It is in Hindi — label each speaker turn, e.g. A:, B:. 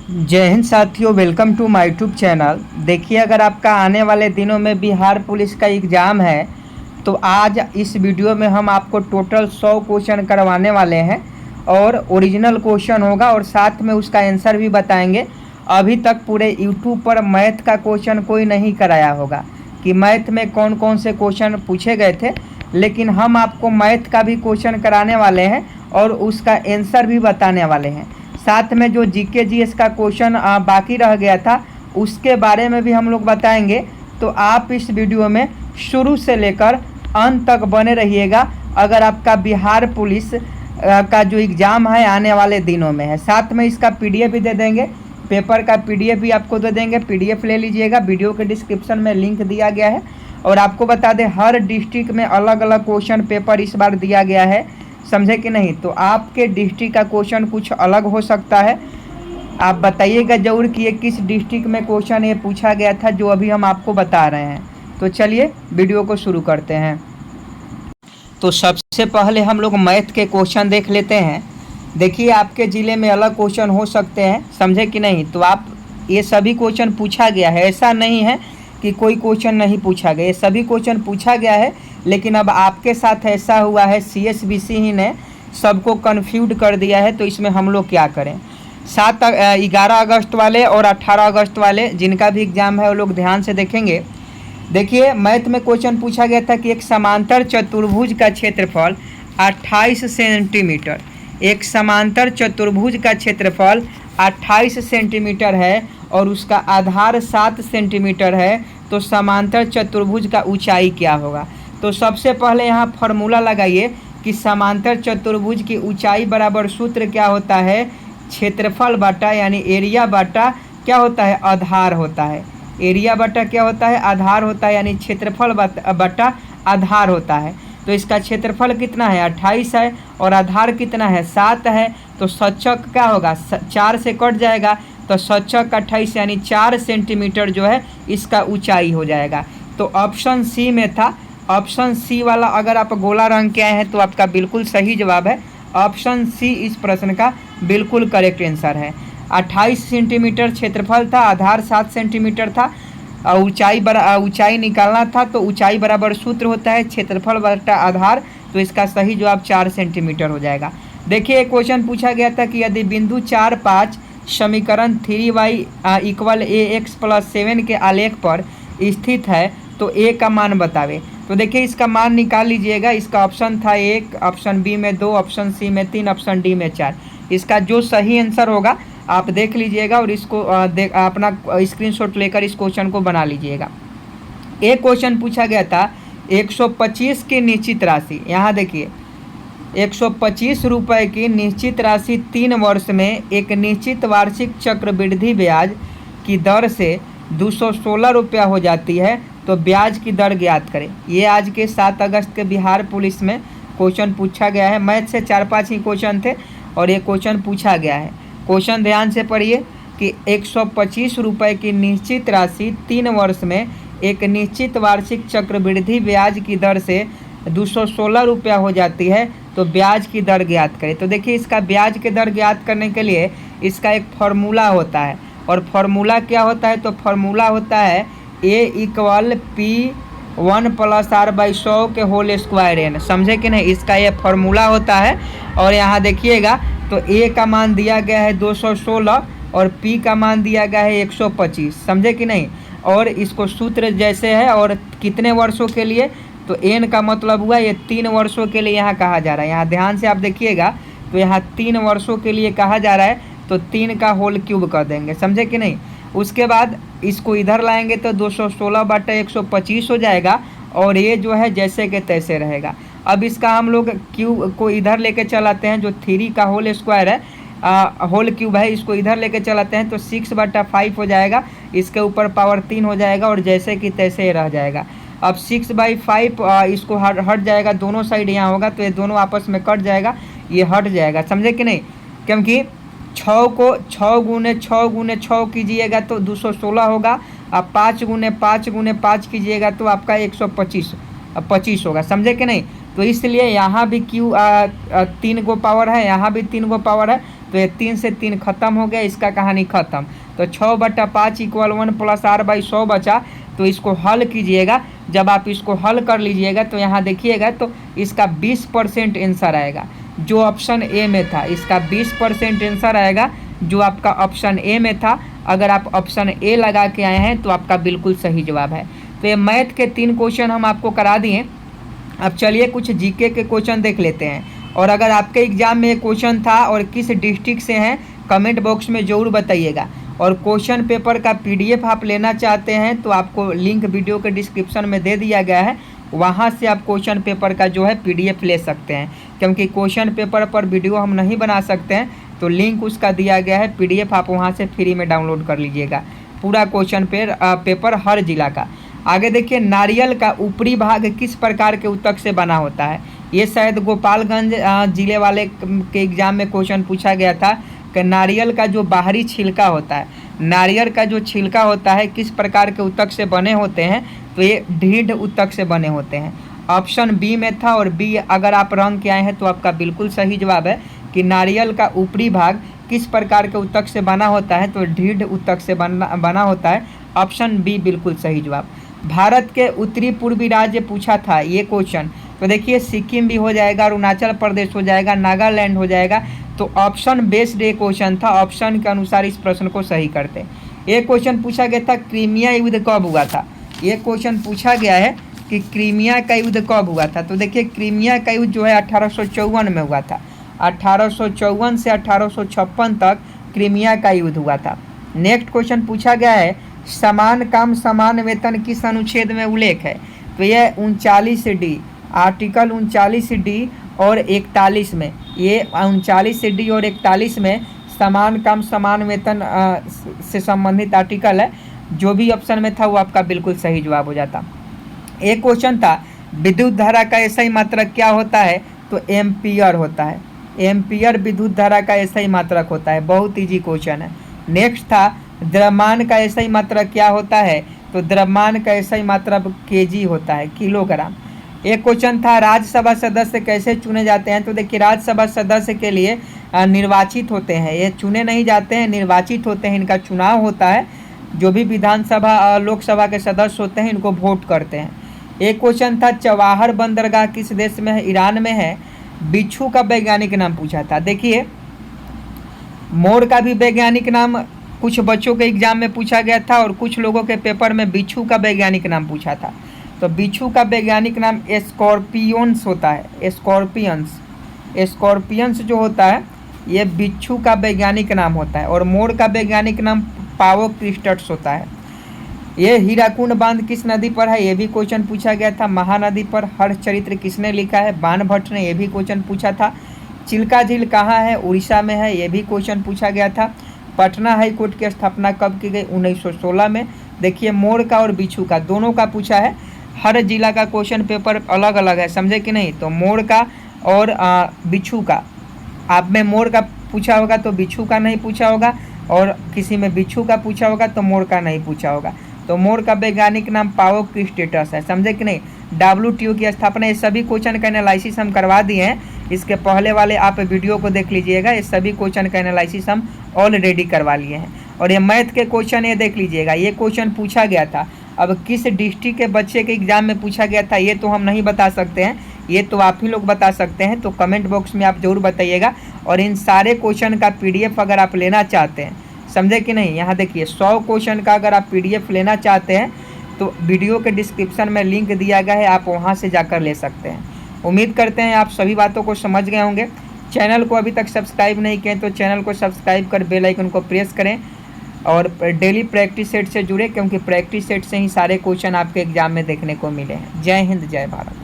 A: जय हिंद साथियों, welcome to my YouTube channel. देखिए, अगर आपका आने वाले दिनों में बिहार पुलिस का एग्ज़ाम है तो आज इस वीडियो में हम आपको टोटल 100 क्वेश्चन करवाने वाले हैं और ओरिजिनल क्वेश्चन होगा और साथ में उसका आंसर भी बताएंगे। अभी तक पूरे यूट्यूब पर मैथ का क्वेश्चन कोई नहीं कराया होगा कि मैथ में कौन कौन से क्वेश्चन पूछे गए थे, लेकिन हम आपको मैथ का भी क्वेश्चन कराने वाले हैं और उसका आंसर भी बताने वाले हैं। साथ में जो जीके जीएस का क्वेश्चन बाकी रह गया था उसके बारे में भी हम लोग बताएंगे। तो आप इस वीडियो में शुरू से लेकर अंत तक बने रहिएगा अगर आपका बिहार पुलिस का जो एग्ज़ाम है आने वाले दिनों में है। साथ में इसका पीडीएफ भी दे देंगे, पेपर का पीडीएफ भी आपको दे देंगे। पीडीएफ ले लीजिएगा, वीडियो के डिस्क्रिप्शन में लिंक दिया गया है। और आपको बता दें, हर डिस्ट्रिक्ट में अलग अलग क्वेश्चन पेपर इस बार दिया गया है, समझे कि नहीं। तो आपके डिस्ट्रिक्ट का क्वेश्चन कुछ अलग हो सकता है, आप बताइएगा ज़रूर कि ये किस डिस्ट्रिक्ट में क्वेश्चन ये पूछा गया था जो अभी हम आपको बता रहे हैं। तो चलिए वीडियो को शुरू करते हैं। तो सबसे पहले हम लोग मैथ के क्वेश्चन देख लेते हैं। देखिए, आपके ज़िले में अलग क्वेश्चन हो सकते हैं, समझे कि नहीं। तो आप ये सभी क्वेश्चन पूछा गया है, ऐसा नहीं है कि कोई क्वेश्चन नहीं पूछा गया, ये सभी क्वेश्चन पूछा गया है। लेकिन अब आपके साथ ऐसा हुआ है, सीएसबीसी ही ने सबको कन्फ्यूज कर दिया है। तो इसमें हम लोग क्या करें। 11 अगस्त वाले और 18 अगस्त वाले जिनका भी एग्ज़ाम है वो लोग ध्यान से देखेंगे। देखिए, मैथ में क्वेश्चन पूछा गया था कि एक समांतर चतुर्भुज का क्षेत्रफल 28 सेंटीमीटर, एक समांतर चतुर्भुज का क्षेत्रफल 28 सेंटीमीटर है और उसका आधार 7 सेंटीमीटर है। तो समांतर चतुर्भुज का ऊंचाई क्या होगा। तो सबसे पहले यहाँ फॉर्मूला लगाइए कि समांतर चतुर्भुज की ऊंचाई बराबर सूत्र क्या होता है, क्षेत्रफल बटा यानी एरिया बटा क्या होता है, आधार होता है। एरिया बटा क्या होता है, आधार होता है, यानी क्षेत्रफल बटा आधार होता है। तो इसका क्षेत्रफल कितना है, 28 है और आधार कितना है, 7 है। तो 7 क्या होगा, 4 से कट जाएगा तो 7 28 यानी 4 सेंटीमीटर जो है इसका ऊंचाई हो जाएगा। तो ऑप्शन सी में था, ऑप्शन सी वाला अगर आप गोला रंग के आए हैं तो आपका बिल्कुल सही जवाब है। ऑप्शन सी इस प्रश्न का बिल्कुल करेक्ट आंसर है। 28 सेंटीमीटर क्षेत्रफल था, आधार 7 सेंटीमीटर था, ऊंचाई निकालना था। तो ऊंचाई बराबर सूत्र होता है क्षेत्रफल बटा आधार। तो इसका सही जवाब 4 सेंटीमीटर हो जाएगा। देखिए, एक क्वेश्चन पूछा गया था कि यदि बिंदु 4 5 समीकरण 3y = ax + 7 के आलेख पर स्थित है तो a का मान बतावे। तो देखिए, इसका मान निकाल लीजिएगा। इसका ऑप्शन था 1, ऑप्शन बी में 2, ऑप्शन सी में 3, ऑप्शन डी में 4। इसका जो सही आंसर होगा आप देख लीजिएगा और इसको अपना स्क्रीनशॉट लेकर इस क्वेश्चन को बना लीजिएगा। एक क्वेश्चन पूछा गया था 125 की निश्चित राशि। यहाँ देखिए, 125 रुपये की निश्चित राशि 3 वर्ष में एक निश्चित वार्षिक चक्रवृद्धि ब्याज की दर से 216 रुपया हो जाती है। तो ब्याज की दर ज्ञात करें। ये आज के 7 अगस्त के बिहार पुलिस में क्वेश्चन पूछा गया है। मैथ से 4-5 ही क्वेश्चन थे और ये क्वेश्चन पूछा गया है। क्वेश्चन ध्यान से पढ़िए कि 125 रुपये की निश्चित राशि 3 वर्ष में एक निश्चित वार्षिक चक्रवृद्धि ब्याज की दर से 216 रुपया हो जाती है। तो ब्याज की दर ज्ञात करें। तो देखिए, इसका ब्याज की दर ज्ञात करने के लिए इसका एक फार्मूला होता है। और फार्मूला क्या होता है, तो फार्मूला होता है a = P1 + R/100 के होल स्क्वायर n, समझे कि नहीं। इसका ये फार्मूला होता है। और यहाँ देखिएगा तो a का मान दिया गया है 216 और p का मान दिया गया है 125, समझे कि नहीं। और इसको सूत्र जैसे है और कितने वर्षों के लिए, तो n का मतलब हुआ ये 3 वर्षों के लिए यहाँ कहा जा रहा है। यहाँ ध्यान से आप देखिएगा तो यहाँ 3 वर्षों के लिए कहा जा रहा है। तो 3 का होल क्यूब कर देंगे, समझे कि नहीं। उसके बाद इसको इधर लाएंगे तो 216 बटा 125 हो जाएगा और ये जो है जैसे के तैसे रहेगा। अब इसका हम लोग क्यूब को इधर लेके चलाते हैं, जो 3 का होल स्क्वायर है, होल क्यूब है, इसको इधर लेके चलाते हैं तो 6/5 हो जाएगा। इसके ऊपर पावर 3 हो जाएगा और जैसे कि तैसे रह जाएगा। अब 6/5 इसको हट जाएगा, दोनों साइड यहाँ होगा तो ये दोनों आपस में कट जाएगा, ये हट जाएगा, समझे कि नहीं। क्योंकि 6 को 6 गुने 6 गुने 6 कीजिएगा तो 216 होगा। अब 5 गुने 5 गुने 5 कीजिएगा तो आपका 125 होगा, समझे कि नहीं। तो इसलिए यहाँ भी क्यू 3 गो पावर है, यहाँ भी 3 गो पावर है। तो ये 3 से 3 खत्म हो गया, इसका कहानी खत्म। तो 6/5 = 1 + r/100 बचा। तो इसको हल कीजिएगा। जब आप इसको हल कर लीजिएगा तो यहाँ देखिएगा तो इसका 20% आंसर आएगा जो ऑप्शन ए में था। इसका 20% आंसर आएगा जो आपका ऑप्शन ए में था। अगर आप ऑप्शन ए लगा के आए हैं तो आपका बिल्कुल सही जवाब है। तो ये मैथ के 3 क्वेश्चन हम आपको करा दिए। अब चलिए कुछ जीके के क्वेश्चन देख लेते हैं। और अगर आपके एग्जाम में एक क्वेश्चन था और किस डिस्ट्रिक्ट से हैं कमेंट बॉक्स में ज़रूर बताइएगा। और क्वेश्चन पेपर का पीडीएफ आप लेना चाहते हैं तो आपको लिंक वीडियो के डिस्क्रिप्शन में दे दिया गया है, वहाँ से आप क्वेश्चन पेपर का जो है पीडीएफ ले सकते हैं। क्योंकि क्वेश्चन पेपर पर वीडियो हम नहीं बना सकते हैं तो लिंक उसका दिया गया है, पीडीएफ आप वहाँ से फ्री में डाउनलोड कर लीजिएगा, पूरा क्वेश्चन पेपर हर जिला का। आगे देखिए, नारियल का ऊपरी भाग किस प्रकार के ऊतक से बना होता है। ये शायद गोपालगंज जिले वाले के एग्जाम में क्वेश्चन पूछा गया था कि नारियल का जो बाहरी छिलका होता है, नारियल का जो छिलका होता है किस प्रकार के ऊतक से बने होते हैं। तो ये ढीढ़ ऊतक से बने होते हैं। ऑप्शन बी में था और बी अगर आप रंग के आए हैं तो आपका बिल्कुल सही जवाब है कि नारियल का ऊपरी भाग किस प्रकार के ऊतक से बना होता है, तो ढीढ़ ऊतक से बना होता है। ऑप्शन बी बिल्कुल सही जवाब। भारत के उत्तरी पूर्वी राज्य पूछा था ये क्वेश्चन, तो देखिए सिक्किम भी हो जाएगा, अरुणाचल प्रदेश हो जाएगा, नागालैंड हो जाएगा। तो ऑप्शन बेस्ड ये क्वेश्चन था, ऑप्शन के अनुसार इस प्रश्न को सही करते। ये क्वेश्चन पूछा गया था क्रीमिया युद्ध कब हुआ था। ये क्वेश्चन पूछा गया है कि क्रीमिया का युद्ध कब हुआ था। तो देखिए क्रीमिया का युद्ध जो है 1854 में हुआ था। 1854 से 1856 तक क्रीमिया का युद्ध हुआ था। नेक्स्ट क्वेश्चन पूछा गया है समान काम समान वेतन किस अनुच्छेद में उल्लेख है। तो यह 39D, आर्टिकल 39D और 41 में, ये 39D और 41 में समान काम समान वेतन से संबंधित आर्टिकल है। जो भी ऑप्शन में था वो आपका बिल्कुल सही जवाब हो जाता। एक क्वेश्चन था विद्युत धारा का एसआई मात्रक क्या होता है। तो एम्पियर होता है। एम्पियर विद्युत धारा का एसआई मात्रक होता है। बहुत ईजी क्वेश्चन है। नेक्स्ट था द्रव्यमान का एसआई मात्रक क्या होता है। तो द्रव्यमान का एसआई मात्रक केजी होता है, किलोग्राम। एक क्वेश्चन था राज्यसभा सदस्य कैसे चुने जाते हैं। तो देखिए राज्यसभा सदस्य के लिए निर्वाचित होते हैं, ये चुने नहीं जाते हैं, निर्वाचित होते हैं। इनका चुनाव होता है। जो भी विधानसभा लोकसभा के सदस्य होते हैं इनको वोट करते हैं। एक क्वेश्चन था चवाहर बंदरगाह किस देश में है। ईरान में है। बिच्छू का वैज्ञानिक नाम पूछा था। देखिए मोर का भी वैज्ञानिक नाम कुछ बच्चों के एग्जाम में पूछा गया था और कुछ लोगों के पेपर में बिच्छू का वैज्ञानिक नाम पूछा था। तो बिच्छू का वैज्ञानिक नाम स्कॉर्पियंस होता है। स्कॉर्पियंस जो होता है ये बिच्छू का वैज्ञानिक नाम होता है। और मोर का वैज्ञानिक नाम पावोक्रिस्टस होता है। ये हीराकुंड बांध किस नदी पर है, ये भी क्वेश्चन पूछा गया था। महानदी पर। हर्षचरित्र किसने लिखा है, बाणभट्ट ने, ये भी क्वेश्चन पूछा था। चिल्का झील कहाँ है, उड़ीसा में है, ये भी क्वेश्चन पूछा गया था। पटना हाई कोर्ट की स्थापना कब की गई, 1916 में। देखिए मोर का और बिच्छू का दोनों का पूछा है। हर जिला का क्वेश्चन पेपर अलग अलग है, समझे कि नहीं। तो मोर का और बिच्छू का, आप में मोर का पूछा होगा तो बिच्छू का नहीं पूछा होगा, और किसी में बिच्छू का पूछा होगा तो मोर का नहीं पूछा होगा। तो मोर का वैज्ञानिक नाम पावोक्रिस्टस है, समझे कि नहीं। WTO की स्थापना, ये सभी क्वेश्चन का एनालिसिस हम करवा दिए हैं। इसके पहले वाले आप वीडियो को देख लीजिएगा, ये सभी क्वेश्चन का एनालिसिस हम ऑलरेडी करवा लिए हैं। और ये मैथ के क्वेश्चन ये देख लीजिएगा, ये क्वेश्चन पूछा गया था। अब किस डिस्ट्रिक्ट के बच्चे के एग्जाम में पूछा गया था ये तो हम नहीं बता सकते हैं, ये तो आप ही लोग बता सकते हैं। तो कमेंट बॉक्स में आप जरूर बताइएगा। और इन सारे क्वेश्चन का PDF अगर आप लेना चाहते हैं, समझे कि नहीं। यहाँ देखिए 100 क्वेश्चन का अगर आप PDF लेना चाहते हैं तो वीडियो के डिस्क्रिप्शन में लिंक दिया गया है, आप वहाँ से जाकर ले सकते हैं। उम्मीद करते हैं आप सभी बातों को समझ गए होंगे। चैनल को अभी तक सब्सक्राइब नहीं किए तो चैनल को सब्सक्राइब कर बेल आइकन को प्रेस करें और डेली प्रैक्टिस सेट से जुड़े, क्योंकि प्रैक्टिस सेट से ही सारे क्वेश्चन आपके एग्जाम में देखने को मिले हैं। जय हिंद, जय भारत।